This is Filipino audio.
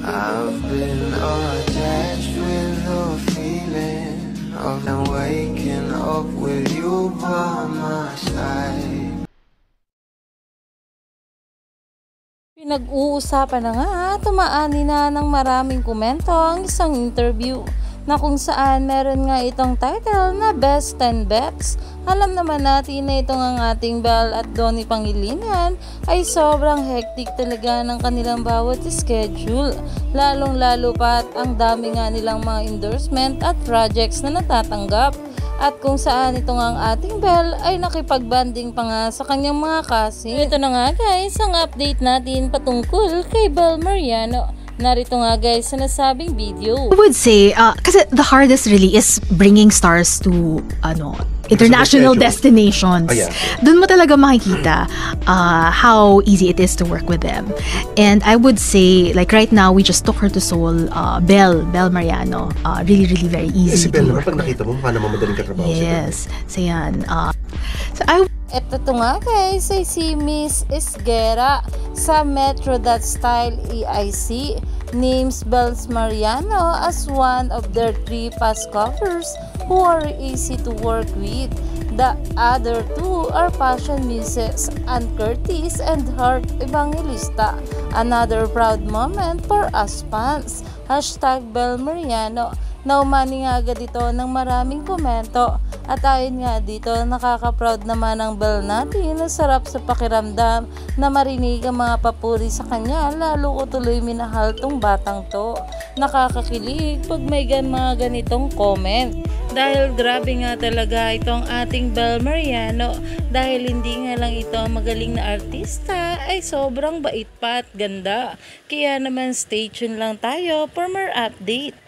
I've been attached with the feeling of waking up with you by my side. Pinag-uusapan na nga, tumaani na ng maraming komento ang isang interview na kung saan meron nga itong title na Best 10 Bets. Alam naman natin na itong ang ating Belle at Donnie Pangilinan ay sobrang hectic talaga ng kanilang bawat schedule. Lalong-lalo pa at ang dami nga nilang mga endorsement at projects na natatanggap. At kung saan itong ang ating Belle ay nakipag-banding pa nga sa kanyang mga kasing. Ito na nga guys ang update natin patungkol kay Belle Mariano. Narito nga guys sa nasabing video. I would say, kasi the hardest really is bringing stars to international destinations. Oh, yeah. Doon mo talaga makikita how easy it is to work with them. And I would say, like right now, we just took her to Seoul, Belle Mariano. Really, really very easy Si Belle to naman, work pag nakita mo, mukha naman madaling katrabaho Yes. So yan. Ito nga guys ay si Miss Esguera sa Metro.Style EIC names Belle Mariano as one of their 3 past covers who are easy to work with. The other 2 are Passion Muses, Ann Curtis and Heart Evangelista. Another proud moment for us fans. #Belle Mariano. Naumani nga agad ito ng maraming komento. At ayon nga dito, nakaka-proud naman ang Belle natin na sarap sa pakiramdam na marinig ang mga papuri sa kanya. Lalo ko tuloy minahal tong batang to. Nakakakilig pag may mga ganitong comment. Dahil grabe nga talaga itong ating Belle Mariano. Dahil hindi nga lang ito magaling na artista, ay sobrang bait pa at ganda. Kaya naman stay tuned lang tayo for more update.